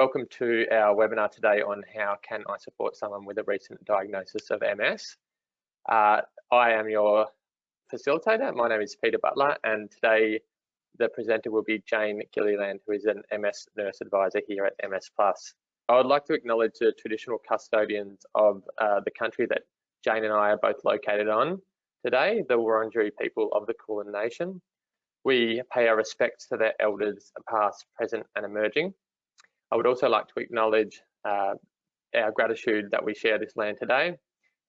welcome to our webinar today on how can I support someone with a recent diagnosis of MS. I am your facilitator. My name is Peter Butler, and today the presenter will be Jane Gilliland, who is an MS nurse advisor here at MS Plus. I would like to acknowledge the traditional custodians of the country that Jane and I are both located on today, the Wurundjeri people of the Kulin Nation. We pay our respects to their elders, past, present and emerging. I would also like to acknowledge our gratitude that we share this land today,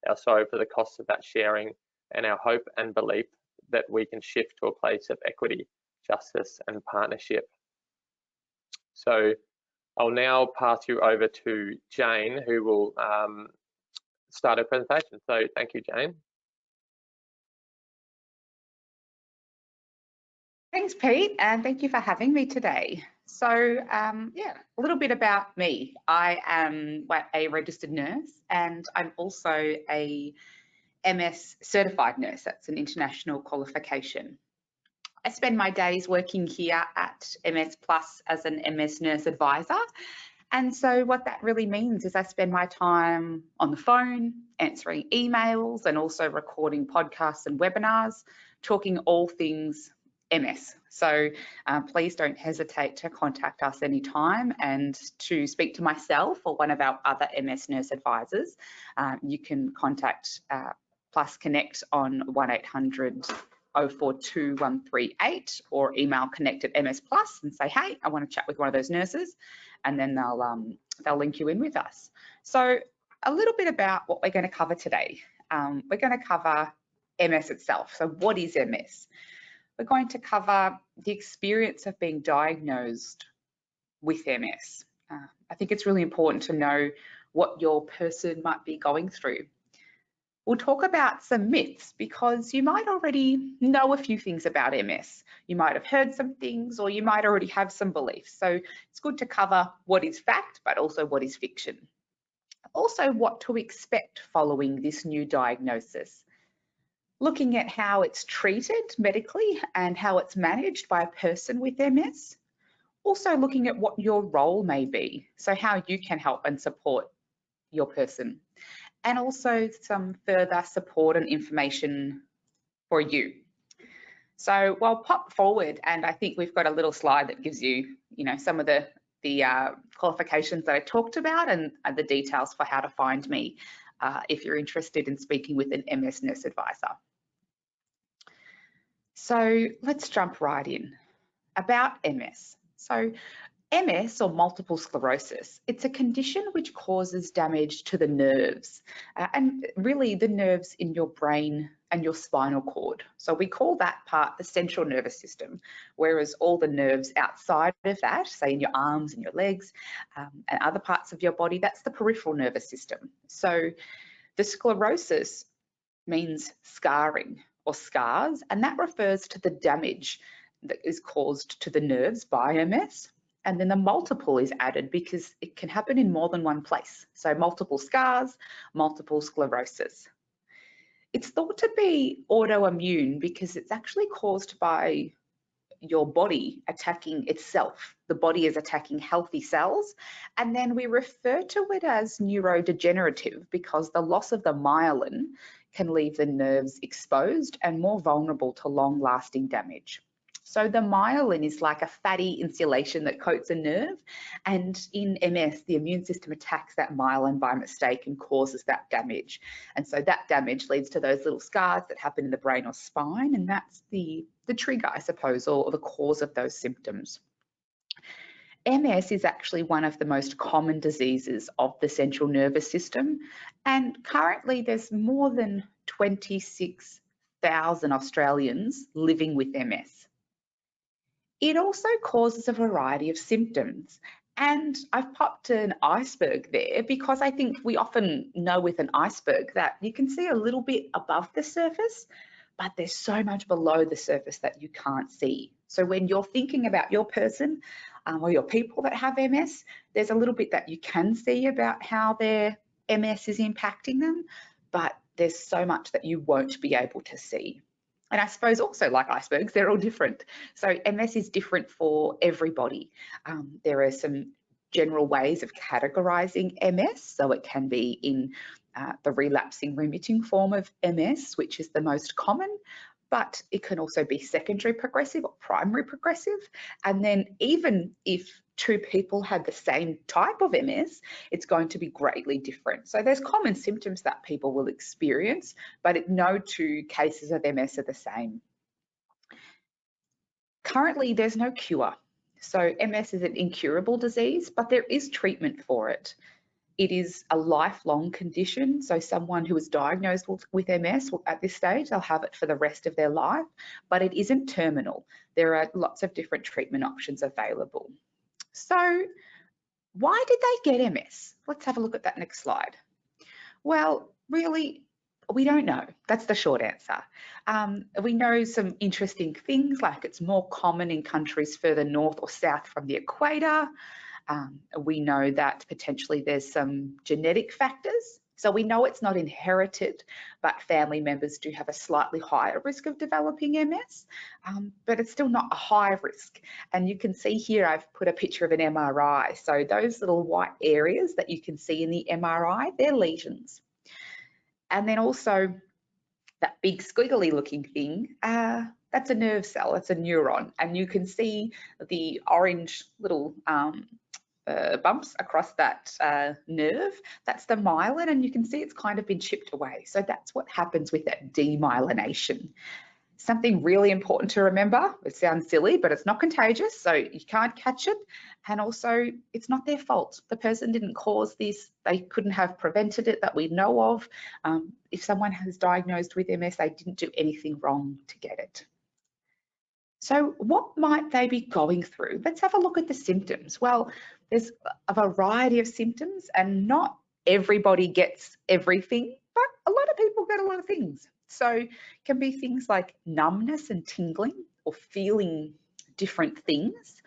our sorrow for the costs of that sharing, and our hope and belief that we can shift to a place of equity, justice and partnership. So I'll now pass you over to Jane, who will start her presentation. So thank you, Jane. Thanks, Pete, and thank you for having me today. So, yeah, a little bit about me. I am a registered nurse, and I'm also a MS certified nurse. That's an international qualification. I spend my days working here at MS Plus as an MS nurse advisor. And so what that really means is I spend my time on the phone, answering emails, and also recording podcasts and webinars, talking all things MS. So please don't hesitate to contact us anytime, and to speak to myself or one of our other MS nurse advisors. You can contact Plus Connect on 1800 042 138 or email connect at MS Plus and say, hey, I want to chat with one of those nurses, and then they'll link you in with us. So a little bit about what we're going to cover today. We're going to cover MS itself. So what is MS? We're going to cover the experience of being diagnosed with MS. I think it's really important to know what your person might be going through. We'll talk about some myths, because you might already know a few things about MS. You might have heard some things, or you might already have some beliefs. So it's good to cover what is fact, but also what is fiction. Also, what to expect following this new diagnosis. Looking at how it's treated medically and how it's managed by a person with MS. Also looking at what your role may be, so how you can help and support your person. And also some further support and information for you. So I'll pop forward, and I think we've got a little slide that gives you, some of the qualifications that I talked about and the details for how to find me if you're interested in speaking with an MS nurse advisor. So let's jump right in. About MS. So MS, or multiple sclerosis, it's a condition which causes damage to the nerves, and really the nerves in your brain and your spinal cord. So we call that part the central nervous system, whereas all the nerves outside of that, say in your arms and your legs and other parts of your body, that's the peripheral nervous system. So the sclerosis means scarring or scars, and that refers to the damage that is caused to the nerves by MS. And then the multiple is added because it can happen in more than one place. So multiple scars, multiple sclerosis. It's thought to be autoimmune because it's actually caused by your body attacking itself. The body is attacking healthy cells. And then we refer to it as neurodegenerative because the loss of the myelin can leave the nerves exposed and more vulnerable to long-lasting damage. So the myelin is like a fatty insulation that coats a nerve, and in MS, the immune system attacks that myelin by mistake and causes that damage. And so that damage leads to those little scars that happen in the brain or spine, and that's the trigger, I suppose, or the cause of those symptoms. MS is actually one of the most common diseases of the central nervous system, and currently there's more than 26,000 Australians living with MS. It also causes a variety of symptoms, and I've popped an iceberg there because I think we often know with an iceberg that you can see a little bit above the surface, but there's so much below the surface that you can't see. So when you're thinking about your person or your people that have MS, there's a little bit that you can see about how their MS is impacting them, but there's so much that you won't be able to see. And I suppose also, like icebergs, they're all different. So MS is different for everybody. There are some general ways of categorizing MS. So it can be in the relapsing remitting form of MS, which is the most common, but it can also be secondary progressive or primary progressive. And then even if two people had the same type of MS, it's going to be greatly different. So there's common symptoms that people will experience, but no two cases of MS are the same. Currently, there's no cure. So MS is an incurable disease, but there is treatment for it. It is a lifelong condition. So someone who is diagnosed with MS at this stage, they'll have it for the rest of their life, but it isn't terminal. There are lots of different treatment options available. So why did they get MS? Let's have a look at that next slide. Well, really, we don't know. That's the short answer. We know some interesting things, like it's more common in countries further north or south from the equator. We know that potentially there's some genetic factors. So we know it's not inherited, but family members do have a slightly higher risk of developing MS, but it's still not a high risk. And you can see here, I've put a picture of an MRI. So those little white areas that you can see in the MRI, they're lesions. And then also that big squiggly looking thing, that's a nerve cell, it's a neuron. And you can see the orange little bumps across that nerve. That's the myelin, and you can see it's kind of been chipped away. So that's what happens with that demyelination. Something really important to remember, it sounds silly, but it's not contagious, so you can't catch it. And also, it's not their fault. The person didn't cause this. They couldn't have prevented it that we know of. If someone has diagnosed with MS, they didn't do anything wrong to get it. So what might they be going through? Let's have a look at the symptoms. Well, there's a variety of symptoms, and not everybody gets everything, but a lot of people get a lot of things. So it can be things like numbness and tingling, or feeling different things.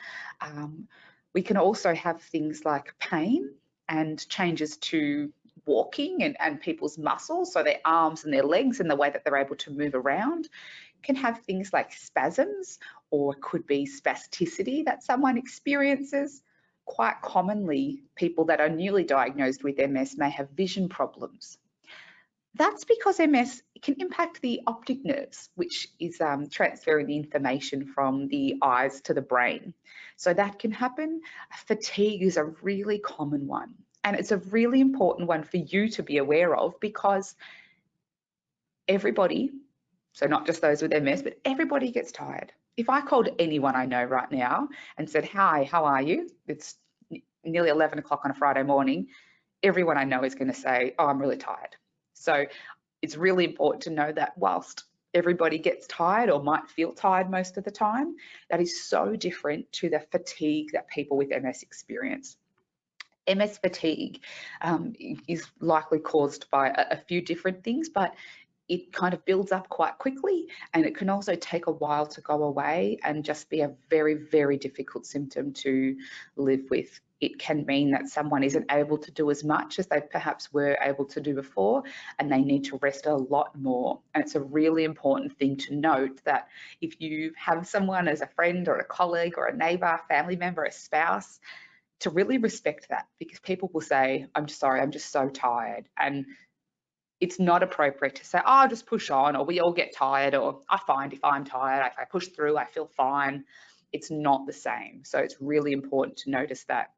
We can also have things like pain and changes to walking and people's muscles, so their arms and their legs and the way that they're able to move around. Can have things like spasms, or could be spasticity that someone experiences. Quite commonly, people that are newly diagnosed with MS may have vision problems. That's because MS can impact the optic nerves, which is transferring the information from the eyes to the brain. So that can happen. Fatigue is a really common one, and it's a really important one for you to be aware of, because everybody, so not just those with MS, but everybody gets tired. If I called anyone I know right now and said, hi, how are you? It's nearly 11 o'clock on a Friday morning. Everyone I know is going to say, oh, I'm really tired. So it's really important to know that whilst everybody gets tired or might feel tired most of the time, that is so different to the fatigue that people with MS experience. MS fatigue is likely caused by a few different things, but it kind of builds up quite quickly, and it can also take a while to go away and just be a very, very difficult symptom to live with. It can mean that someone isn't able to do as much as they perhaps were able to do before, and they need to rest a lot more. And it's a really important thing to note that if you have someone as a friend or a colleague or a neighbour, family member, a spouse, to really respect that, because people will say, I'm sorry, I'm just so tired. And it's not appropriate to say, oh, I'll just push on, or we all get tired, or I find if I'm tired, if I push through, I feel fine. It's not the same. So it's really important to notice that.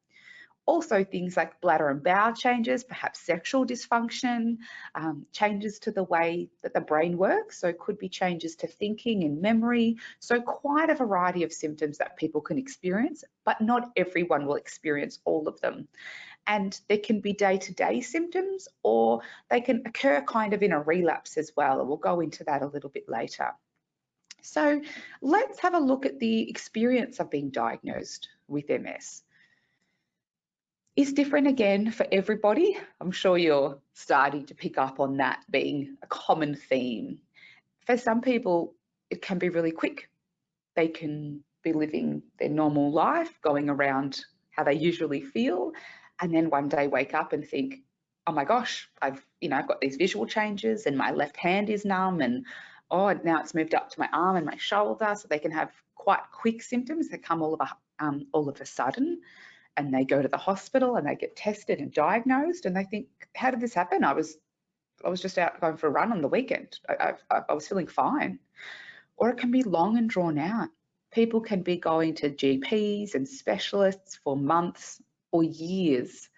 Also, things like bladder and bowel changes, perhaps sexual dysfunction, changes to the way that the brain works. So it could be changes to thinking and memory. So quite a variety of symptoms that people can experience, but not everyone will experience all of them. And there can be day-to-day symptoms, or they can occur kind of in a relapse as well. And we'll go into that a little bit later. So let's have a look at the experience of being diagnosed with MS. It's different again for everybody. I'm sure you're starting to pick up on that being a common theme. For some people, it can be really quick. They can be living their normal life, going around how they usually feel, and then one day wake up and think, oh my gosh, I've got these visual changes, and my left hand is numb, and oh, now it's moved up to my arm and my shoulder. So they can have quite quick symptoms that come all of a sudden. and they go to the hospital and they get tested and diagnosed, and they think, how did this happen? I was just out going for a run on the weekend. I was feeling fine. Or it can be long and drawn out. People can be going to GPs and specialists for months or years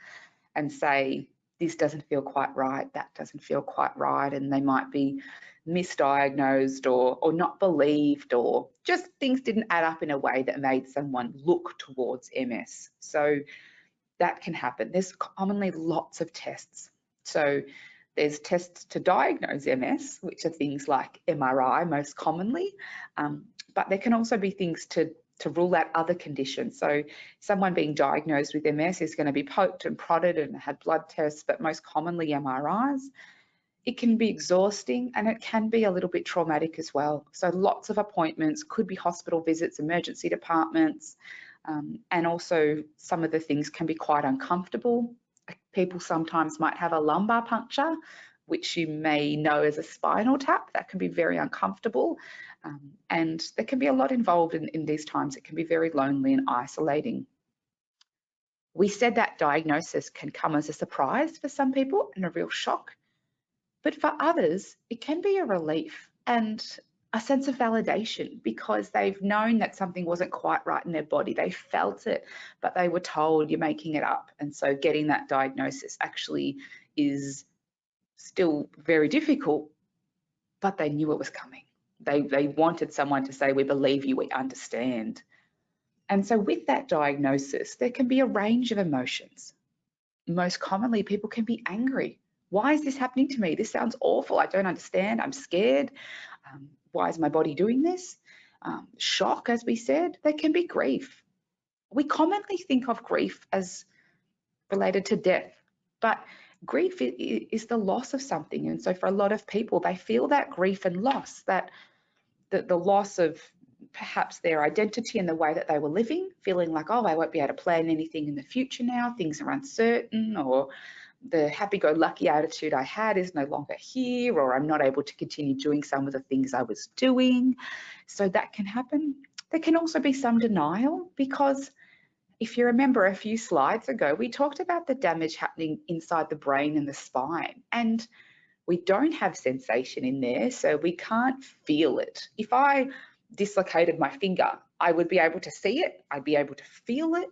and say, this doesn't feel quite right, that doesn't feel quite right, and they might be misdiagnosed or not believed, or just things didn't add up in a way that made someone look towards MS. So that can happen. There's commonly lots of tests. So there's tests to diagnose MS, which are things like MRI most commonly, but there can also be things to rule out other conditions. So someone being diagnosed with MS is going to be poked and prodded and had blood tests, but most commonly MRIs. It can be exhausting and it can be a little bit traumatic as well. So lots of appointments, could be hospital visits, emergency departments, and also some of the things can be quite uncomfortable. People sometimes might have a lumbar puncture, which you may know as a spinal tap. That can be very uncomfortable. And there can be a lot involved in these times. It can be very lonely and isolating. We said that diagnosis can come as a surprise for some people and a real shock. But for others, it can be a relief and a sense of validation because they've known that something wasn't quite right in their body. They felt it, but they were told you're making it up. And so getting that diagnosis actually is still very difficult, but they knew it was coming. They wanted someone to say, we believe you, we understand. And so with that diagnosis, there can be a range of emotions. Most commonly, people can be angry. Why is this happening to me? This sounds awful. I don't understand. I'm scared. Why is my body doing this? Shock, as we said. There can be grief. We commonly think of grief as related to death, but grief is the loss of something. And so for a lot of people, they feel that grief and loss, that the loss of perhaps their identity and the way that they were living, feeling like, oh, I won't be able to plan anything in the future now. Things are uncertain, or the happy-go-lucky attitude I had is no longer here, or I'm not able to continue doing some of the things I was doing. So that can happen. There can also be some denial because if you remember a few slides ago, we talked about the damage happening inside the brain and the spine, and we don't have sensation in there, so we can't feel it. If I dislocated my finger, I would be able to see it, I'd be able to feel it,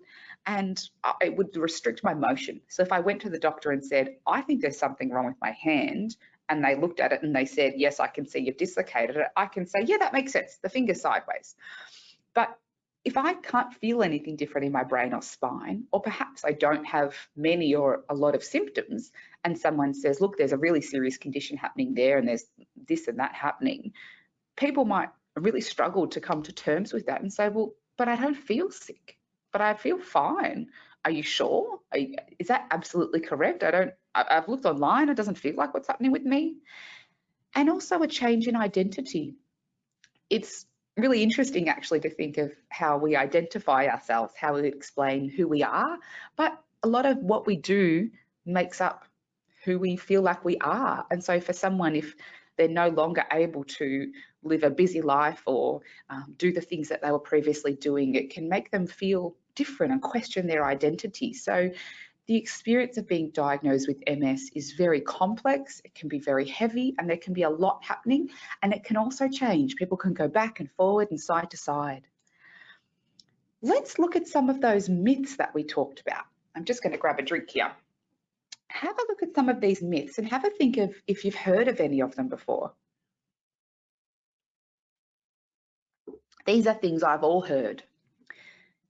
and it would restrict my motion. So if I went to the doctor and said, I think there's something wrong with my hand, and they looked at it and they said, yes, I can see you've dislocated it, I can say, yeah, that makes sense, the finger's sideways. But if I can't feel anything different in my brain or spine, or perhaps I don't have many or a lot of symptoms, and someone says, look, there's a really serious condition happening there and there's this and that happening, people might really struggle to come to terms with that and say, well, but I don't feel sick, but I feel fine. Are you sure? Is that absolutely correct? I've looked online, it doesn't feel like what's happening with me. And also a change in identity. It's really interesting actually to think of how we identify ourselves, how we explain who we are, but a lot of what we do makes up who we feel like we are. And so for someone, if they're no longer able to live a busy life or do the things that they were previously doing, it can make them feel different and question their identity. So the experience of being diagnosed with MS is very complex, it can be very heavy, and there can be a lot happening, and it can also change. People can go back and forward and side to side. Let's look at some of those myths that we talked about. I'm just going to grab a drink here. Have a look at some of these myths and have a think of if you've heard of any of them before. These are things I've all heard.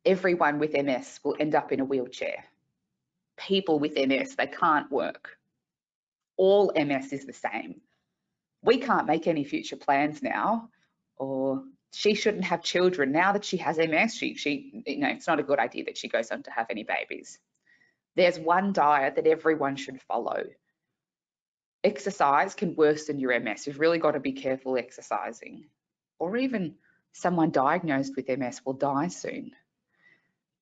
Everyone with MS will end up in a wheelchair. People with MS, they can't work. All MS is the same. We can't make any future plans now, or she shouldn't have children. Now that she has MS, it's not a good idea that she goes on to have any babies. There's one diet that everyone should follow. Exercise can worsen your MS. You've really got to be careful exercising. Or even someone diagnosed with MS will die soon.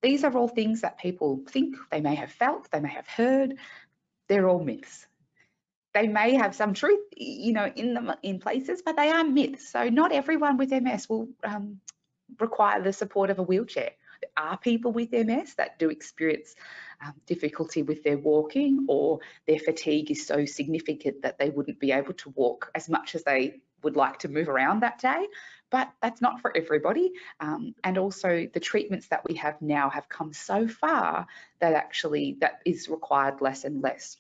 These are all things that people think, they may have felt, they may have heard. They're all myths. They may have some truth, in them in places, but they are myths. So not everyone with MS will require the support of a wheelchair. There are people with MS that do experience difficulty with their walking, or their fatigue is so significant that they wouldn't be able to walk as much as they would like to move around that day. But that's not for everybody. And also the treatments that we have now have come so far that actually that is required less and less.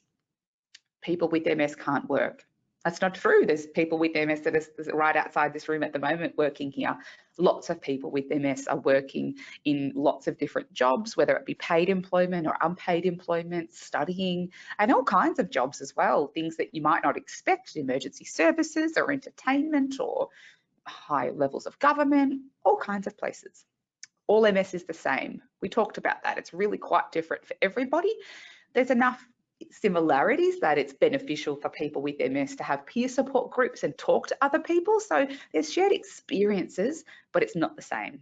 People with MS can't work. That's not true. There's people with MS that is right outside this room at the moment working here. Lots of people with MS are working in lots of different jobs, whether it be paid employment or unpaid employment, studying, and all kinds of jobs as well. Things that you might not expect, emergency services or entertainment or high levels of government, all kinds of places. All MS is the same. We talked about that. It's really quite different for everybody. There's enough similarities that it's beneficial for people with MS to have peer support groups and talk to other people. So there's shared experiences, but it's not the same.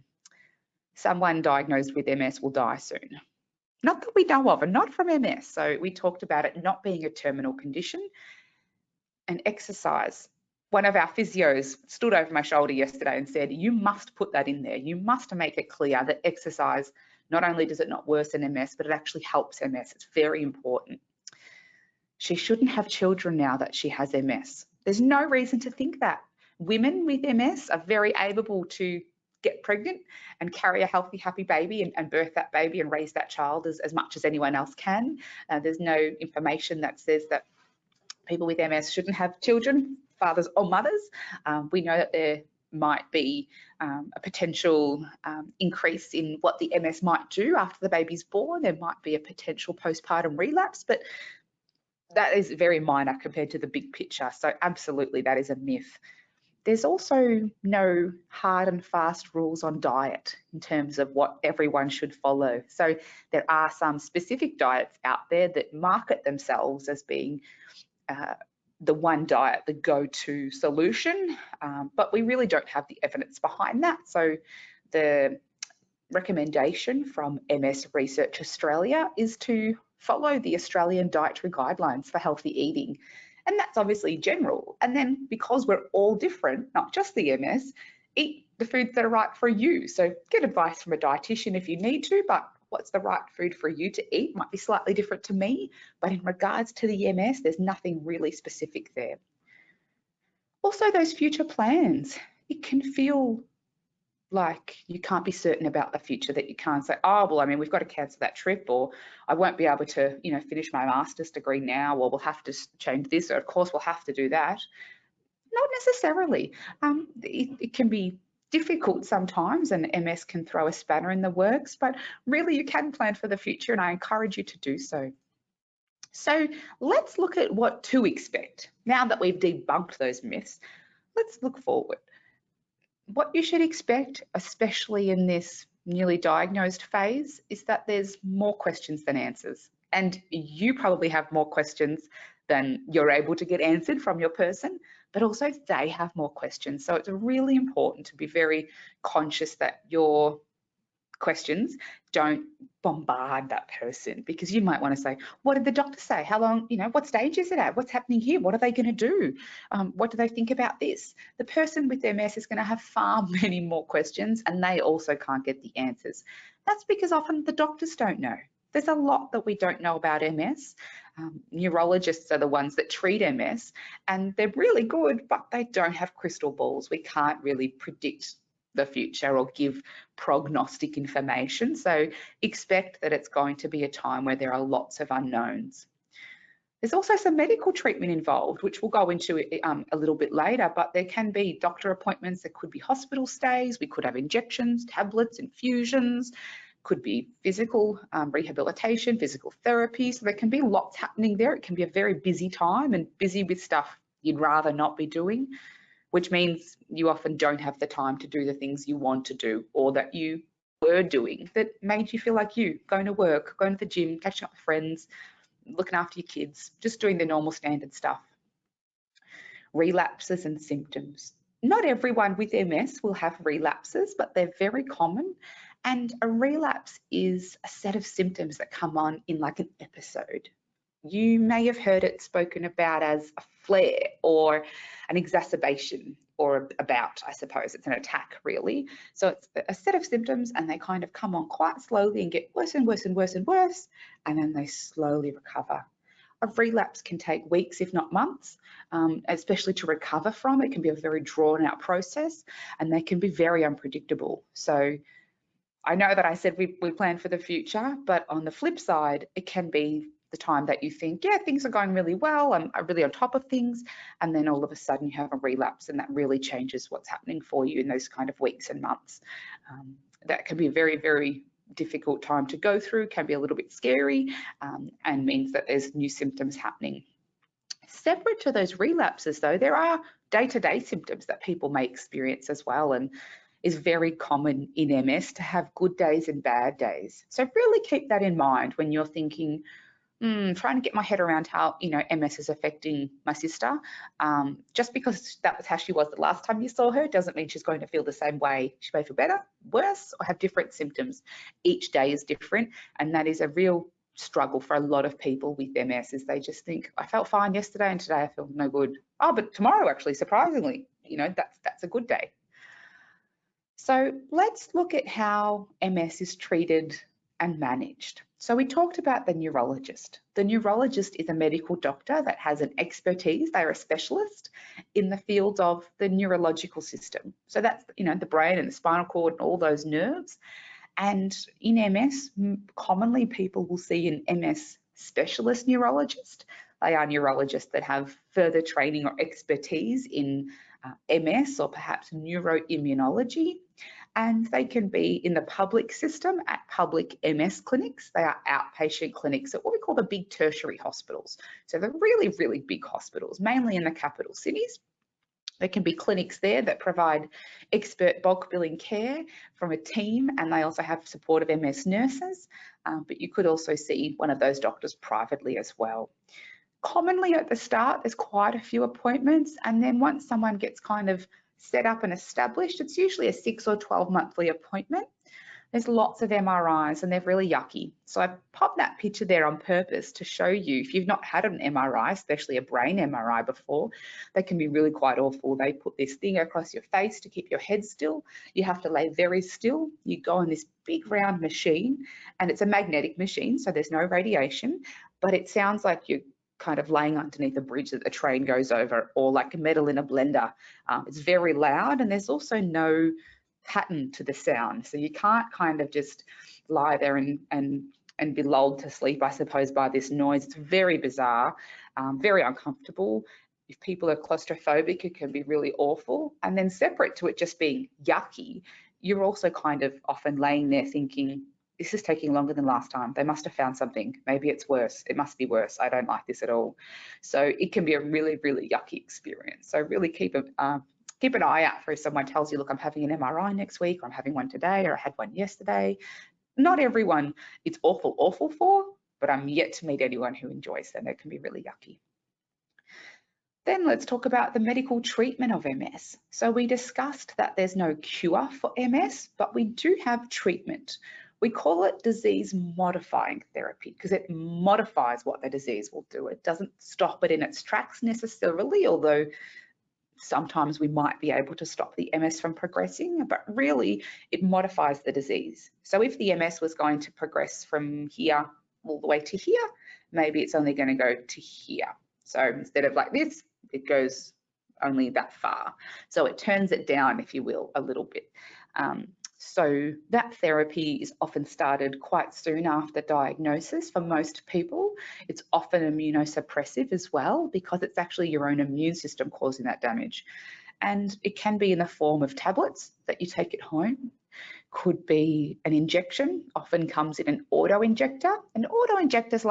Someone diagnosed with MS will die soon. Not that we know of, and not from MS. So we talked about it not being a terminal condition. And exercise. One of our physios stood over my shoulder yesterday and said, you must put that in there. You must make it clear that exercise, not only does it not worsen MS, but it actually helps MS. It's very important. She shouldn't have children now that she has MS. There's no reason to think that. Women with MS are very able to get pregnant and carry a healthy, happy baby and birth that baby and raise that child as much as anyone else can. There's no information that says that people with MS shouldn't have children, fathers or mothers. We know that there might be a potential increase in what the MS might do after the baby's born. There might be a potential postpartum relapse, but that is very minor compared to the big picture. So absolutely, that is a myth. There's also no hard and fast rules on diet in terms of what everyone should follow. So there are some specific diets out there that market themselves as being the one diet, the go-to solution, but we really don't have the evidence behind that. So the recommendation from MS Research Australia is to follow the Australian dietary guidelines for healthy eating. And that's obviously general. And then because we're all different, not just the MS, eat the foods that are right for you. So get advice from a dietitian if you need to, but what's the right food for you to eat might be slightly different to me. But in regards to the MS, there's nothing really specific there. Also, those future plans, it can feel like you can't be certain about the future, that you can't say, oh, well, I mean, we've got to cancel that trip, or I won't be able to, you know, finish my master's degree now, or we'll have to change this, or of course we'll have to do that. Not necessarily. It can be difficult sometimes, and MS can throw a spanner in the works, but really you can plan for the future, and I encourage you to do so. So let's look at what to expect. Now that we've debunked those myths, let's look forward. What you should expect, especially in this newly diagnosed phase, is that there's more questions than answers. And you probably have more questions than you're able to get answered from your person, but also they have more questions. So it's really important to be very conscious that your questions don't bombard that person, because you might want to say, what did the doctor say? How long, you know, what stage is it at? What's happening here? What are they going to do? What do they think about this? The person with MS is going to have far many more questions, and they also can't get the answers. That's because often the doctors don't know. There's a lot that we don't know about MS. Neurologists are the ones that treat MS, and they're really good, but they don't have crystal balls. We can't really predict the future or give prognostic information. So expect that it's going to be a time where there are lots of unknowns. There's also some medical treatment involved, which we'll go into a little bit later, but there can be doctor appointments, there could be hospital stays, we could have injections, tablets, infusions, could be physical rehabilitation, physical therapy. So there can be lots happening there. It can be a very busy time, and busy with stuff you'd rather not be doing, which means you often don't have the time to do the things you want to do or that you were doing that made you feel like you, going to work, going to the gym, catching up with friends, looking after your kids, just doing the normal standard stuff. Relapses and symptoms. Not everyone with MS will have relapses, but they're very common. And a relapse is a set of symptoms that come on in like an episode. You may have heard it spoken about as a flare or an exacerbation. or a bout, I suppose. It's an attack, really. So it's a set of symptoms, and they kind of come on quite slowly and get worse and worse and worse and worse, and then they slowly recover. A relapse can take weeks, if not months, especially to recover from. It can be a very drawn out process, and they can be very unpredictable. So I know that I said we plan for the future, but on the flip side, it can be the time that you think, yeah, things are going really well, I'm really on top of things, and then all of a sudden you have a relapse, and that really changes what's happening for you in those kind of weeks and months. That can be a very, very difficult time to go through, can be a little bit scary, and means that there's new symptoms happening. Separate to those relapses, though, there are day-to-day symptoms that people may experience as well, and is very common in MS to have good days and bad days. So really keep that in mind when you're thinking, trying to get my head around how, MS is affecting my sister. Just because that was how she was the last time you saw her doesn't mean she's going to feel the same way. She may feel better, worse, or have different symptoms. Each day is different, and that is a real struggle for a lot of people with MS, is they just think, I felt fine yesterday and today I feel no good. Oh, but tomorrow, actually, surprisingly, that's a good day. So let's look at how MS is treated and managed. So we talked about the neurologist. The neurologist is a medical doctor that has an expertise. They're a specialist in the field of the neurological system. So that's, the brain and the spinal cord and all those nerves. And in MS, commonly people will see an MS specialist neurologist. They are neurologists that have further training or expertise in MS or perhaps neuroimmunology, and they can be in the public system at public MS clinics. They are outpatient clinics at what we call the big tertiary hospitals. So they're really, really big hospitals, mainly in the capital cities. There can be clinics there that provide expert bulk billing care from a team, and they also have support of MS nurses, but you could also see one of those doctors privately as well. Commonly at the start, there's quite a few appointments, and then once someone gets kind of set up and established, it's usually a 6 or 12 monthly appointment. There's lots of MRIs, and they're really yucky. So I popped that picture there on purpose to show you, if you've not had an MRI, especially a brain MRI before, they can be really quite awful. They put this thing across your face to keep your head still. You have to lay very still. You go on this big round machine, and it's a magnetic machine, so there's no radiation, but it sounds like you're kind of laying underneath a bridge that the train goes over, or like metal in a blender. It's very loud, and there's also no pattern to the sound, so you can't kind of just lie there and be lulled to sleep, I suppose, by this noise. It's very bizarre, very uncomfortable. If people are claustrophobic, it can be really awful. And then separate to it just being yucky, you're also kind of often laying there thinking, this is taking longer than last time. They must have found something. Maybe it's worse. It must be worse. I don't like this at all. So it can be a really, really yucky experience. So really keep an eye out for if someone tells you, look, I'm having an MRI next week, or I'm having one today, or I had one yesterday. Not everyone it's awful for, but I'm yet to meet anyone who enjoys them. It can be really yucky. Then let's talk about the medical treatment of MS. So we discussed that there's no cure for MS, but we do have treatment. We call it disease modifying therapy because it modifies what the disease will do. It doesn't stop it in its tracks necessarily, although sometimes we might be able to stop the MS from progressing, but really it modifies the disease. So if the MS was going to progress from here all the way to here, maybe it's only going to go to here. So instead of like this, it goes only that far. So it turns it down, if you will, a little bit. So that therapy is often started quite soon after diagnosis for most people. It's often immunosuppressive as well because it's actually your own immune system causing that damage. And it can be in the form of tablets that you take at home. Could be an injection, often comes in an auto-injector. An auto-injector's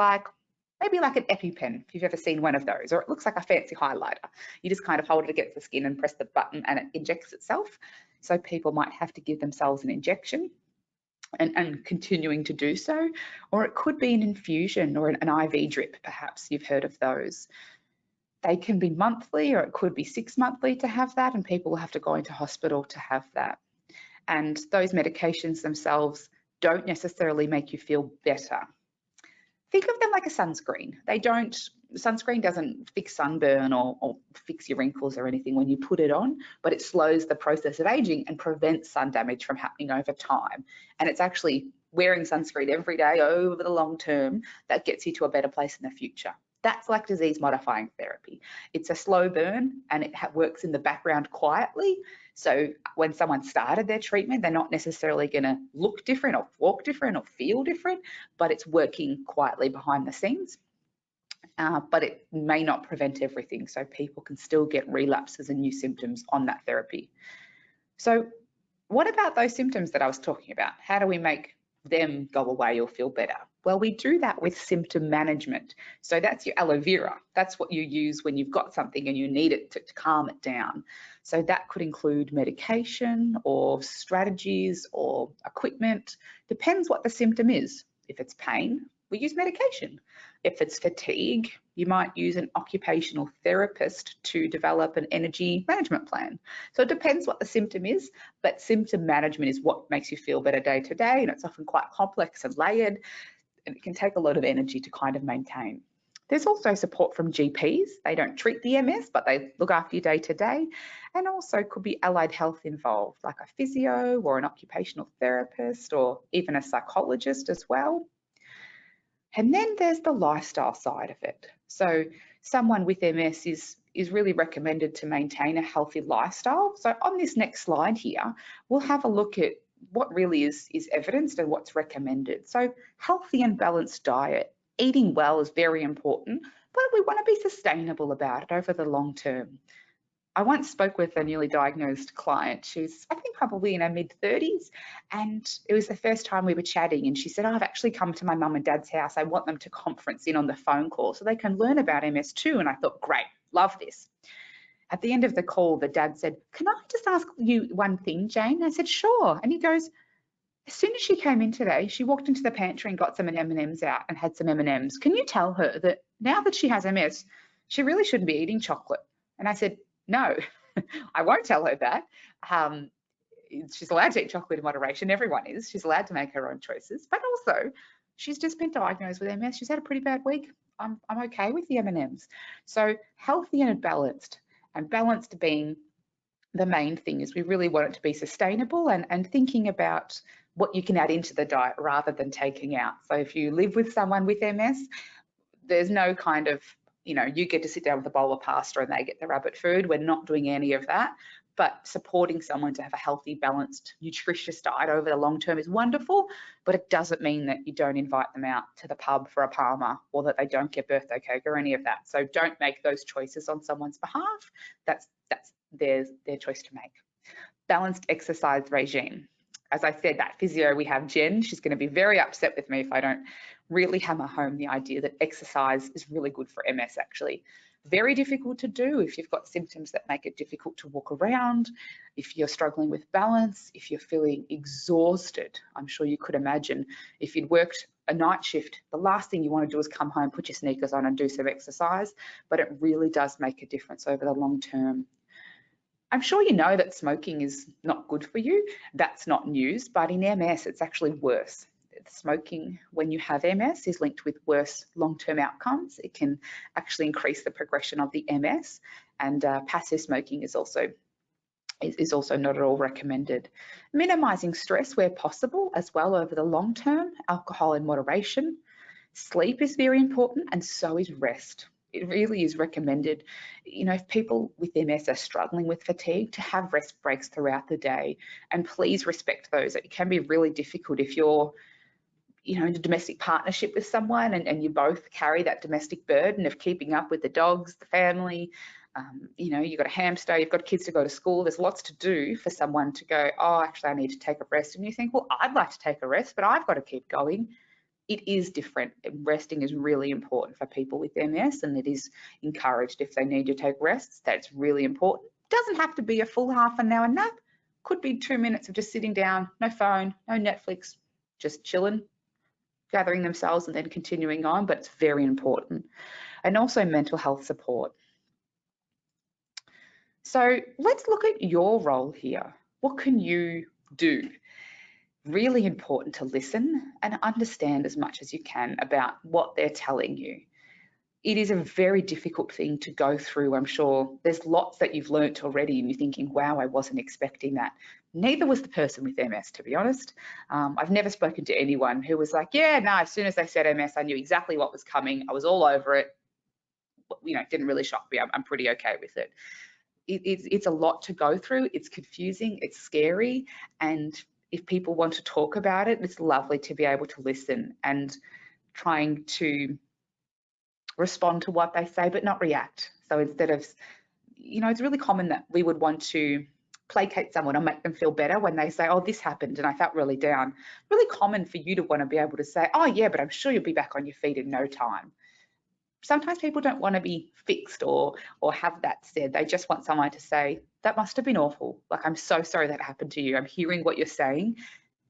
maybe like an EpiPen, if you've ever seen one of those, or it looks like a fancy highlighter. You just kind of hold it against the skin and press the button and it injects itself. So people might have to give themselves an injection and continuing to do so, or it could be an infusion or an IV drip, perhaps you've heard of those. They can be monthly, or it could be 6 monthly to have that, and people will have to go into hospital to have that. And those medications themselves don't necessarily make you feel better. Think of them like a sunscreen. They don't sunscreen doesn't fix sunburn or fix your wrinkles or anything when you put it on, but it slows the process of aging and prevents sun damage from happening over time. And it's actually wearing sunscreen every day over the long term that gets you to a better place in the future. That's like disease modifying therapy. It's a slow burn and it works in the background quietly. So when someone started their treatment, they're not necessarily going to look different or walk different or feel different, but it's working quietly behind the scenes. But it may not prevent everything. So people can still get relapses and new symptoms on that therapy. So what about those symptoms that I was talking about? How do we make them go away or feel better? Well, we do that with symptom management. So that's your aloe vera. That's what you use when you've got something and you need it to calm it down. So that could include medication or strategies or equipment. Depends what the symptom is. If it's pain, we use medication. If it's fatigue, you might use an occupational therapist to develop an energy management plan. So it depends what the symptom is, but symptom management is what makes you feel better day to day, and it's often quite complex and layered, and it can take a lot of energy to kind of maintain. There's also support from GPs. They don't treat the MS, but they look after you day to day, and also could be allied health involved, like a physio or an occupational therapist or even a psychologist as well. And then there's the lifestyle side of it. So someone with MS is really recommended to maintain a healthy lifestyle. So on this next slide here, we'll have a look at what really is evidenced and what's recommended. So healthy and balanced diet, eating well is very important, but we want to be sustainable about it over the long term. I once spoke with a newly diagnosed client. She's, I think, probably in her mid-30s, and it was the first time we were chatting, and she said, I've actually come to my mum and dad's house. I want them to conference in on the phone call so they can learn about MS too. And I thought, great, love this. At the end of the call, the dad said, can I just ask you one thing, Jane? I said, sure. And he goes, as soon as she came in today, she walked into the pantry and got some M&Ms out and had some M&Ms. Can you tell her that now that she has MS, she really shouldn't be eating chocolate? And I said, no, I won't tell her that. She's allowed to eat chocolate in moderation. Everyone is. She's allowed to make her own choices. But also, she's just been diagnosed with MS. She's had a pretty bad week. I'm okay with the M&Ms. So healthy and balanced being the main thing is we really want it to be sustainable and thinking about what you can add into the diet rather than taking out. So if you live with someone with MS, there's no kind of, you get to sit down with a bowl of pasta and they get the rabbit food. We're not doing any of that, but supporting someone to have a healthy, balanced, nutritious diet over the long term is wonderful, but it doesn't mean that you don't invite them out to the pub for a Palmer or that they don't get birthday cake or any of that. So don't make those choices on someone's behalf. That's their choice to make. Balanced exercise regime. As I said, that physio, we have Jen. She's going to be very upset with me if I don't really hammer home the idea that exercise is really good for MS, actually. Very difficult to do if you've got symptoms that make it difficult to walk around, if you're struggling with balance, if you're feeling exhausted. I'm sure you could imagine if you'd worked a night shift, the last thing you want to do is come home, put your sneakers on and do some exercise, but it really does make a difference over the long term. I'm sure you know that smoking is not good for you. That's not news, but in MS, it's actually worse. Smoking when you have MS is linked with worse long-term outcomes. It can actually increase the progression of the MS, and passive smoking is also not at all recommended. Minimizing stress where possible as well over the long term, alcohol in moderation. Sleep is very important, and so is rest. It really is recommended, if people with MS are struggling with fatigue, to have rest breaks throughout the day, and please respect those. It can be really difficult if you're in a domestic partnership with someone and you both carry that domestic burden of keeping up with the dogs, the family, you've got a hamster, you've got kids to go to school, there's lots to do for someone to go, oh, actually I need to take a rest. And you think, well, I'd like to take a rest, but I've got to keep going. It is different. Resting is really important for people with MS, and it is encouraged if they need to take rests. That's really important. It doesn't have to be a full half an hour nap. Could be 2 minutes of just sitting down, no phone, no Netflix, just chilling, gathering themselves and then continuing on, but it's very important. And also mental health support. So let's look at your role here. What can you do? Really important to listen and understand as much as you can about what they're telling you. it is a very difficult thing to go through. I'm sure there's lots that you've learnt already and you're thinking, wow, I wasn't expecting that. Neither was the person with MS, to be honest. I've never spoken to anyone who was like, yeah, no, as soon as they said MS, I knew exactly what was coming. I was all over it. You know, it didn't really shock me. I'm pretty okay with it. It's a lot to go through. It's confusing, it's scary. And if people want to talk about it, it's lovely to be able to listen and trying to respond to what they say, but not react. So instead of, you know, it's really common that we would want to placate someone or make them feel better when they say, oh, this happened and I felt really down. Really common for you to want to be able to say, oh yeah, but I'm sure you'll be back on your feet in no time. Sometimes people don't want to be fixed or have that said. They just want someone to say, that must have been awful. Like, I'm so sorry that happened to you. I'm hearing what you're saying,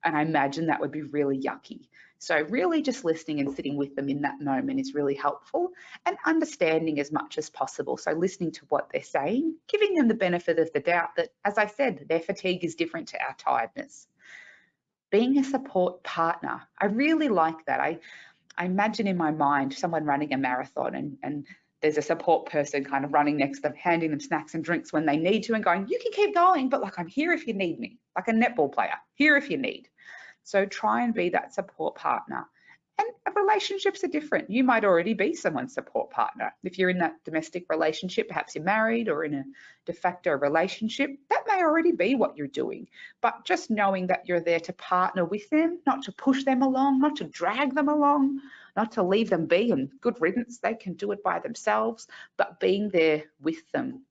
and I imagine that would be really yucky. So really just listening and sitting with them in that moment is really helpful, and understanding as much as possible. So listening to what they're saying, giving them the benefit of the doubt that, as I said, their fatigue is different to our tiredness. Being a support partner, I really like that. I imagine in my mind someone running a marathon and there's a support person kind of running next to them, handing them snacks and drinks when they need to and going, you can keep going, but like, I'm here if you need me, like a netball player, here if you need. So try and be that support partner. And relationships are different. You might already be someone's support partner. If you're in that domestic relationship, perhaps you're married or in a de facto relationship, that may already be what you're doing. But just knowing that you're there to partner with them, not to push them along, not to drag them along, not to leave them be and good riddance, they can do it by themselves, but being there with them,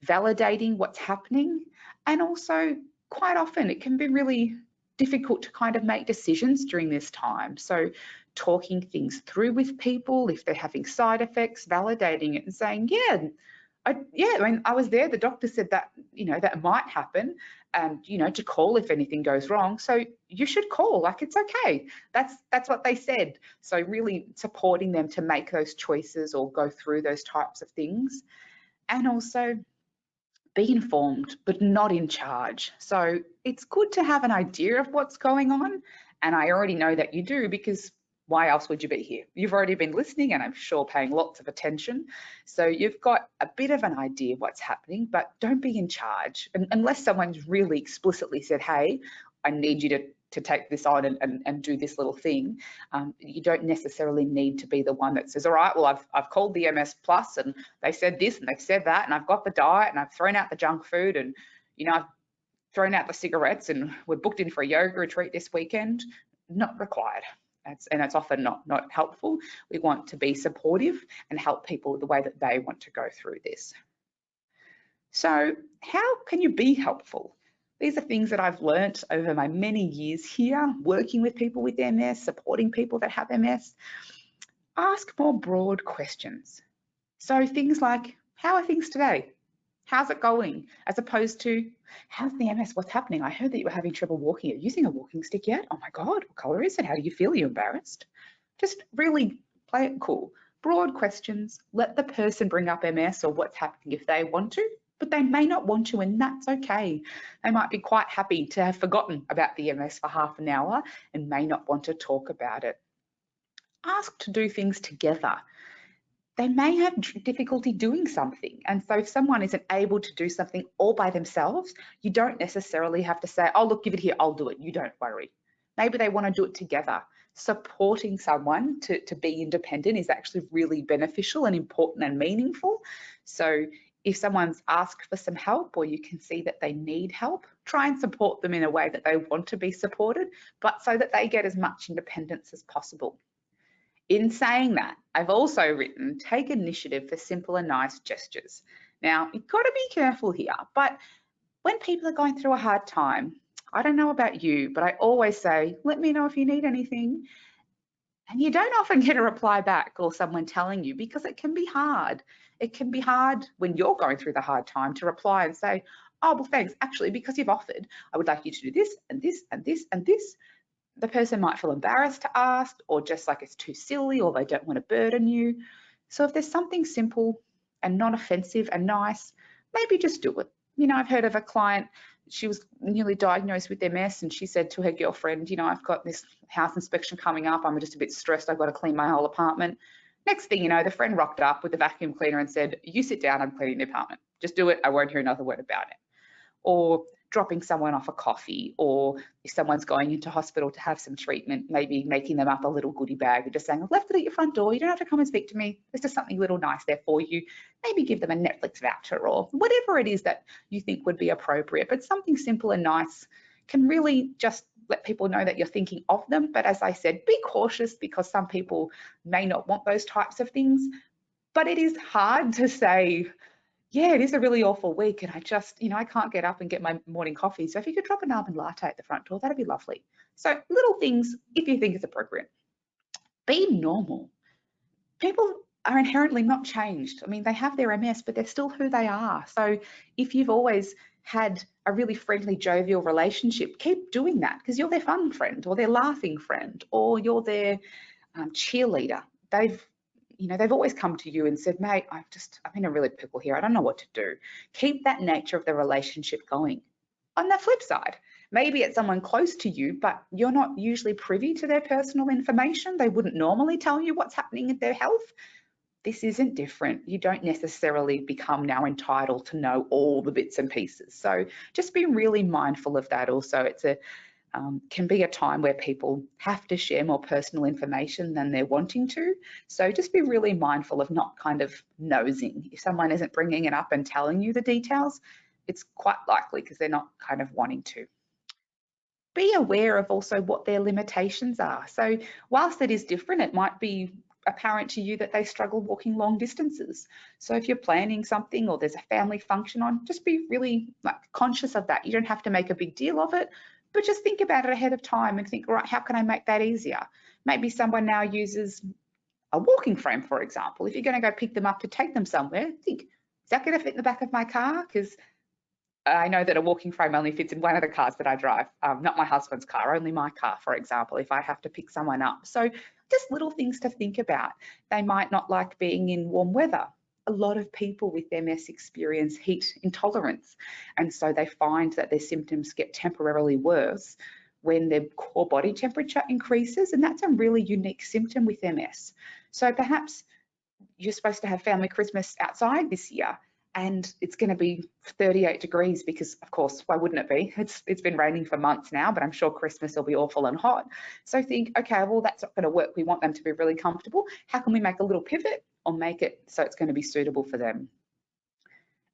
validating what's happening. And also quite often it can be really difficult to kind of make decisions during this time. So talking things through with people, if they're having side effects, validating it and saying, yeah, I mean, I was there, the doctor said that, you know, that might happen, and, you know, to call if anything goes wrong. So you should call, like, it's okay. That's what they said. So really supporting them to make those choices or go through those types of things. And also be informed, but not in charge. So it's good to have an idea of what's going on. And I already know that you do, because why else would you be here? You've already been listening and I'm sure paying lots of attention. So you've got a bit of an idea what's happening, but don't be in charge. And unless someone's really explicitly said, hey, I need you to take this on and do this little thing, you don't necessarily need to be the one that says, all right, well, I've called the MS Plus and they said this and they've said that, and I've got the diet and I've thrown out the junk food, and, you know, I've thrown out the cigarettes and we're booked in for a yoga retreat this weekend. Not required. And it's often not helpful. We want to be supportive and help people the way that they want to go through this. So how can you be helpful? These are things that I've learnt over my many years here, working with people with MS, supporting people that have MS. Ask more broad questions. So things like, how are things today? How's it going? As opposed to, how's the MS? What's happening? I heard that you were having trouble walking. Are you using a walking stick yet? Oh my God, what color is it? How do you feel? Are you embarrassed? Just really play it cool. Broad questions. Let the person bring up MS or what's happening if they want to, but they may not want to, and that's okay. They might be quite happy to have forgotten about the MS for half an hour and may not want to talk about it. Ask to do things together. They may have difficulty doing something. And so if someone isn't able to do something all by themselves, you don't necessarily have to say, oh, look, give it here, I'll do it. You don't worry. Maybe they want to do it together. Supporting someone to be independent is actually really beneficial and important and meaningful. So if someone's asked for some help or you can see that they need help, try and support them in a way that they want to be supported, but so that they get as much independence as possible. In saying that, I've also written, take initiative for simple and nice gestures. Now, you've got to be careful here, but when people are going through a hard time, I don't know about you, but I always say, let me know if you need anything. And you don't often get a reply back or someone telling you, because it can be hard. It can be hard when you're going through the hard time to reply and say, oh, well, thanks. Actually, because you've offered, I would like you to do this and this and this and this. The person might feel embarrassed to ask, or just like it's too silly, or they don't want to burden you. So if there's something simple and not offensive and nice, maybe just do it. You know, I've heard of a client, she was newly diagnosed with MS, and she said to her girlfriend, you know, I've got this house inspection coming up, I'm just a bit stressed, I've got to clean my whole apartment. Next thing you know, the friend rocked up with the vacuum cleaner and said, you sit down, I'm cleaning the apartment. Just do it, I won't hear another word about it. Or dropping someone off a coffee, or if someone's going into hospital to have some treatment, maybe making them up a little goodie bag and just saying, I've left it at your front door, you don't have to come and speak to me, there's just something little nice there for you. Maybe give them a Netflix voucher or whatever it is that you think would be appropriate, but something simple and nice can really just let people know that you're thinking of them. But as I said, be cautious, because some people may not want those types of things, but it is hard to say, yeah, it is a really awful week and I just, I can't get up and get my morning coffee. So if you could drop an almond latte at the front door, that'd be lovely. So little things, if you think it's appropriate. Be normal. People are inherently not changed. I mean, they have their MS, but they're still who they are. So if you've always had a really friendly, jovial relationship, keep doing that, because you're their fun friend or their laughing friend or you're their cheerleader. They've always come to you and said, mate, I'm in a really pickle here. I don't know what to do. Keep that nature of the relationship going. On the flip side, maybe it's someone close to you, but you're not usually privy to their personal information. They wouldn't normally tell you what's happening in their health. This isn't different. You don't necessarily become now entitled to know all the bits and pieces. So just be really mindful of that also. It's can be a time where people have to share more personal information than they're wanting to. So just be really mindful of not kind of nosing. If someone isn't bringing it up and telling you the details, it's quite likely because they're not kind of wanting to. Be aware of also what their limitations are. So whilst it is different, it might be apparent to you that they struggle walking long distances. So if you're planning something or there's a family function on, just be really conscious of that. You don't have to make a big deal of it, but just think about it ahead of time and think, right, how can I make that easier? Maybe someone now uses a walking frame, for example. If you're going to go pick them up to take them somewhere, think, is that going to fit in the back of my car? Because I know that a walking frame only fits in one of the cars that I drive, not my husband's car, only my car, for example, if I have to pick someone up. So just little things to think about. They might not like being in warm weather. A lot of people with MS experience heat intolerance, and so they find that their symptoms get temporarily worse when their core body temperature increases, and that's a really unique symptom with MS. So perhaps you're supposed to have family Christmas outside this year, and it's going to be 38 degrees because, of course, why wouldn't it be? It's been raining for months now, but I'm sure Christmas will be awful and hot. So think, okay, well, that's not going to work. We want them to be really comfortable. How can we make a little pivot or make it so it's going to be suitable for them?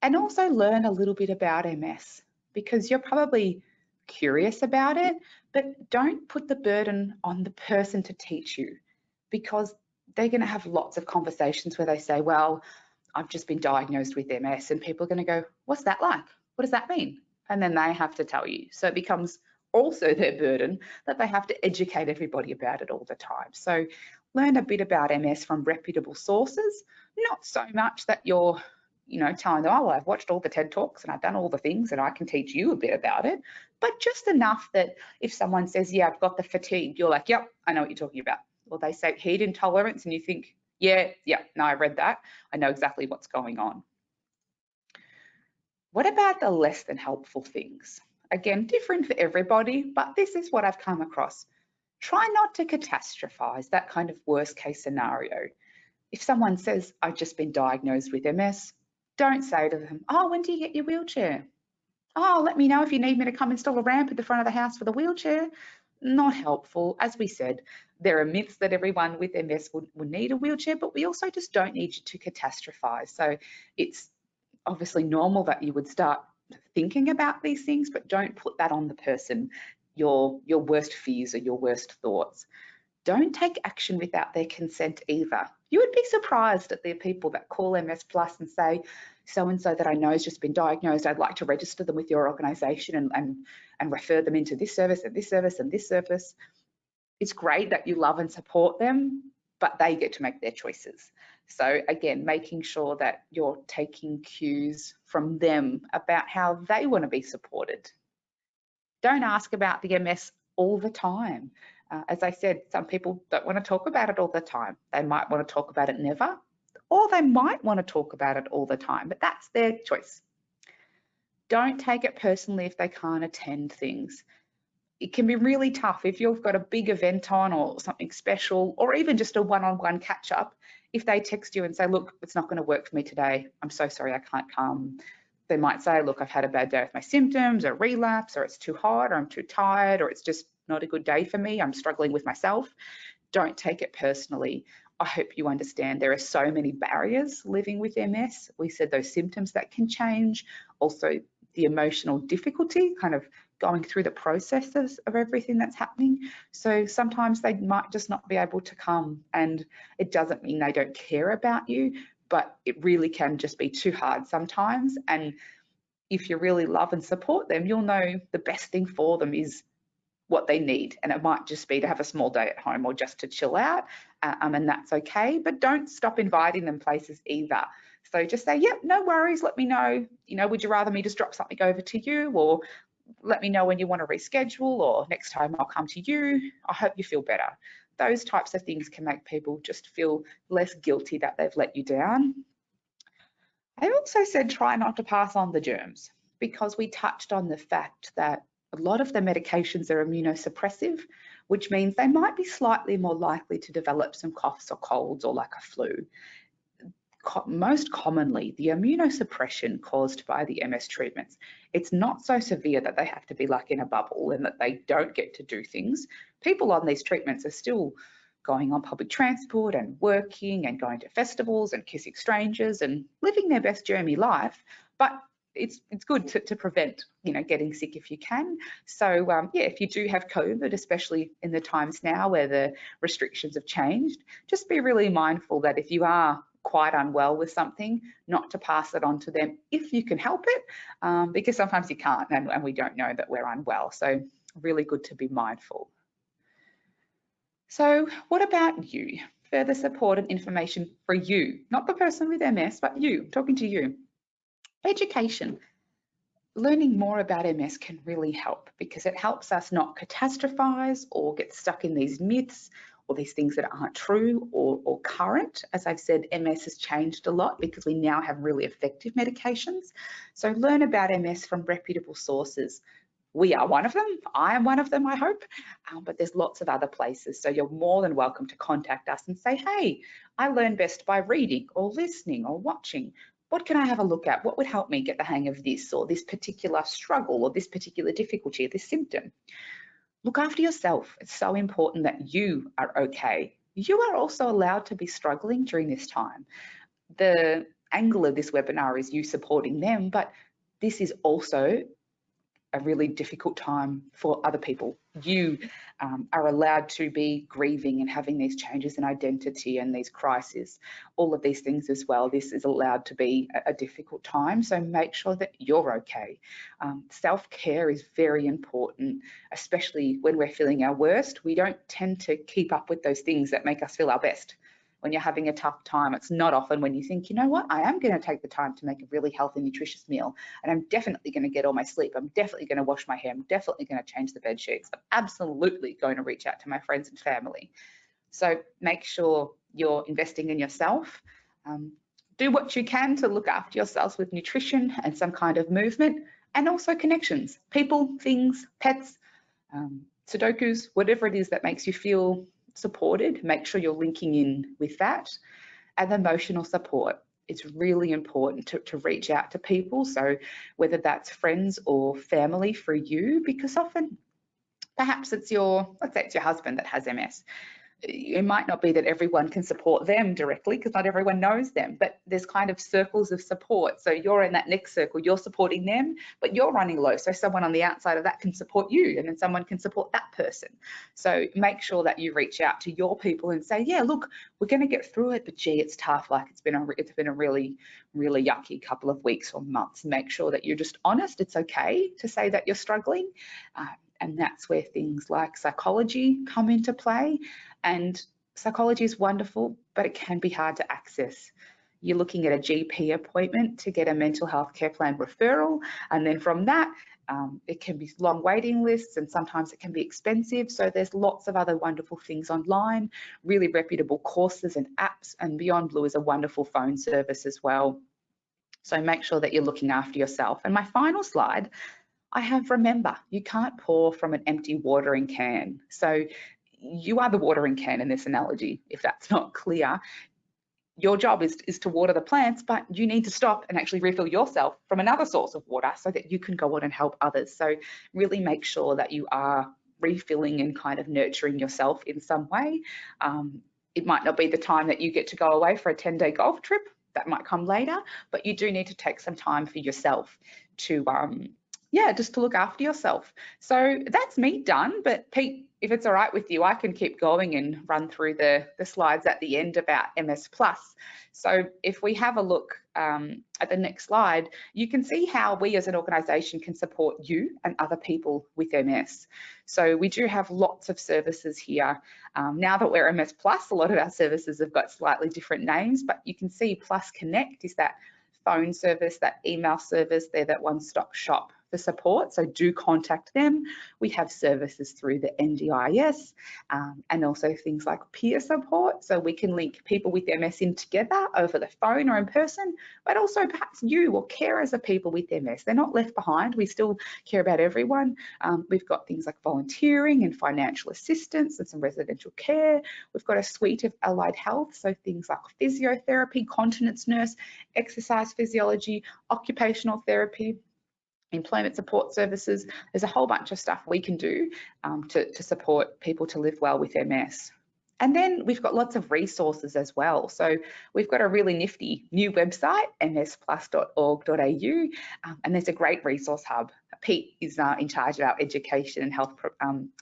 And also learn a little bit about MS, because you're probably curious about it, but don't put the burden on the person to teach you, because they're going to have lots of conversations where they say, well, I've just been diagnosed with MS, and people are going to go, what's that like? What does that mean? And then they have to tell you. So it becomes also their burden that they have to educate everybody about it all the time. So learn a bit about MS from reputable sources, not so much that you're, telling them, oh, I've watched all the TED Talks and I've done all the things and I can teach you a bit about it, but just enough that if someone says, yeah, I've got the fatigue, you're like, yep, I know what you're talking about. Or they say heat intolerance and you think, yeah, no, I read that. I know exactly what's going on. What about the less than helpful things? Again, different for everybody, but this is what I've come across. Try not to catastrophize that kind of worst case scenario. If someone says, I've just been diagnosed with MS, don't say to them, oh, when do you get your wheelchair? Oh, let me know if you need me to come install a ramp at the front of the house for the wheelchair. Not helpful. As we said, there are myths that everyone with MS would need a wheelchair, but we also just don't need you to catastrophize. So it's obviously normal that you would start thinking about these things, but don't put that on the person, your worst fears or your worst thoughts. Don't take action without their consent either. You would be surprised at the people that call MS Plus and say, so-and-so that I know has just been diagnosed, I'd like to register them with your organisation and refer them into this service and this service and this service. It's great that you love and support them, but they get to make their choices. So again, making sure that you're taking cues from them about how they want to be supported. Don't ask about the MS all the time. As I said, some people don't want to talk about it all the time. They might want to talk about it never, or they might want to talk about it all the time, but that's their choice. Don't take it personally if they can't attend things. It can be really tough if you've got a big event on or something special, or even just a one-on-one catch-up. if they text you and say, look, it's not going to work for me today, I'm so sorry, I can't come. They might say, look, I've had a bad day with my symptoms, or relapse, or it's too hot, or I'm too tired, or it's just not a good day for me, I'm struggling with myself. Don't take it personally. I hope you understand there are so many barriers living with MS. We said those symptoms that can change, also the emotional difficulty, kind of going through the processes of everything that's happening. So sometimes they might just not be able to come, and it doesn't mean they don't care about you, but it really can just be too hard sometimes. And if you really love and support them, you'll know the best thing for them is what they need, and it might just be to have a small day at home or just to chill out, and that's okay. But don't stop inviting them places either. So just say, yep, no worries, let me know, would you rather me just drop something over to you, or let me know when you want to reschedule, or next time I'll come to you, I hope you feel better. Those types of things can make people just feel less guilty that they've let you down. I also said try not to pass on the germs, because we touched on the fact that a lot of the medications are immunosuppressive, which means they might be slightly more likely to develop some coughs or colds, or like a flu. Most commonly, the immunosuppression caused by the MS treatments, it's not so severe that they have to be like in a bubble and that they don't get to do things. People on these treatments are still going on public transport and working and going to festivals and kissing strangers and living their best germy life, but it's good to prevent, getting sick if you can. So yeah, if you do have COVID, especially in the times now where the restrictions have changed, just be really mindful that if you are quite unwell with something, not to pass it on to them if you can help it, because sometimes you can't, and we don't know that we're unwell. So really good to be mindful. So what about you? Further support and information for you, not the person with MS, but you, talking to you. Education. Learning more about MS can really help, because it helps us not catastrophize or get stuck in these myths or these things that aren't true or current. As I've said, MS has changed a lot because we now have really effective medications. So learn about MS from reputable sources. We are one of them. I am one of them, I hope, but there's lots of other places. So you're more than welcome to contact us and say, hey, I learn best by reading or listening or watching. What can I have a look at? What would help me get the hang of this, or this particular struggle, or this particular difficulty, or this symptom? Look after yourself. It's so important that you are okay. You are also allowed to be struggling during this time. The angle of this webinar is you supporting them, but this is also a really difficult time for other people. You are allowed to be grieving and having these changes in identity and these crises, all of these things as well. This is allowed to be a difficult time, so make sure that you're okay. Self-care is very important, especially when we're feeling our worst. We don't tend to keep up with those things that make us feel our best. When you're having a tough time, it's not often when you think, you know what, I am going to take the time to make a really healthy, nutritious meal, and I'm definitely going to get all my sleep. I'm definitely going to wash my hair. I'm definitely going to change the bed sheets. I'm absolutely going to reach out to my friends and family. So make sure you're investing in yourself. Do what you can to look after yourselves with nutrition and some kind of movement, and also connections, people, things, pets, Sudokus, whatever it is that makes you feel supported. Make sure you're linking in with that. And emotional support. It's really important to reach out to people. So whether that's friends or family for you, because often perhaps it's let's say it's your husband that has MS. It might not be that everyone can support them directly, because not everyone knows them, but there's kind of circles of support. So you're in that next circle, you're supporting them, but you're running low. So someone on the outside of that can support you, and then someone can support that person. So make sure that you reach out to your people and say, yeah, look, we're going to get through it, but gee, it's tough. Like it's been a really, really yucky couple of weeks or months. Make sure that you're just honest. It's okay to say that you're struggling. And that's where things like psychology come into play. And psychology is wonderful, but it can be hard to access. You're looking at a GP appointment to get a mental health care plan referral. And then from that, it can be long waiting lists, and sometimes it can be expensive. So there's lots of other wonderful things online, really reputable courses and apps. And Beyond Blue is a wonderful phone service as well. So make sure that you're looking after yourself. And my final slide, I have, remember, you can't pour from an empty watering can. So you are the watering can in this analogy, if that's not clear. your job is to water the plants, but you need to stop and actually refill yourself from another source of water so that you can go on and help others. So really make sure that you are refilling and kind of nurturing yourself in some way. It might not be the time that you get to go away for a 10-day golf trip. That might come later, but you do need to take some time for yourself to, just to look after yourself. So that's me done, but Pete, if it's all right with you, I can keep going and run through the slides at the end about MS Plus. So if we have a look at the next slide, you can see how we as an organisation can support you and other people with MS. So we do have lots of services here. Now that we're MS Plus, a lot of our services have got slightly different names, but you can see Plus Connect is that phone service, that email service, they're that one-stop shop for support, so do contact them. We have services through the NDIS and also things like peer support, so we can link people with MS in together over the phone or in person, but also perhaps you or carers of people with MS. They're not left behind. We still care about everyone. We've got things like volunteering and financial assistance and some residential care. We've got a suite of allied health, so things like physiotherapy, continence nurse, exercise physiology, occupational therapy, employment support services. There's a whole bunch of stuff we can do to support people to live well with MS. And then we've got lots of resources as well. So we've got a really nifty new website, msplus.org.au, and there's a great resource hub. Pete is in charge of our education and health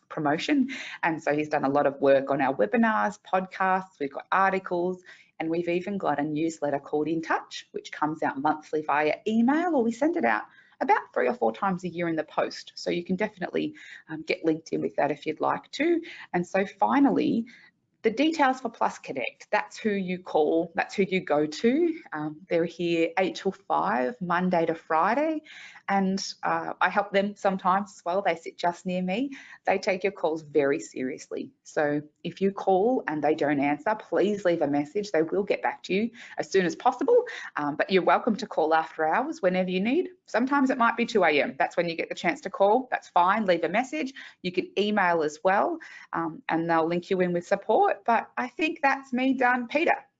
promotion, and so he's done a lot of work on our webinars, podcasts, we've got articles, and we've even got a newsletter called In Touch, which comes out monthly via email, or we send it out about 3 or 4 times a year in the post. So you can definitely get linked in with that if you'd like to. And so finally, the details for Plus Connect, that's who you call, that's who you go to. They're here 8 till 5, Monday to Friday. And I help them sometimes as well. They sit just near me. They take your calls very seriously. So if you call and they don't answer, please leave a message. They will get back to you as soon as possible. But you're welcome to call after hours whenever you need. Sometimes it might be 2 a.m. That's when you get the chance to call. That's fine. Leave a message. You can email as well, and they'll link you in with support. But I think that's me done. Peter.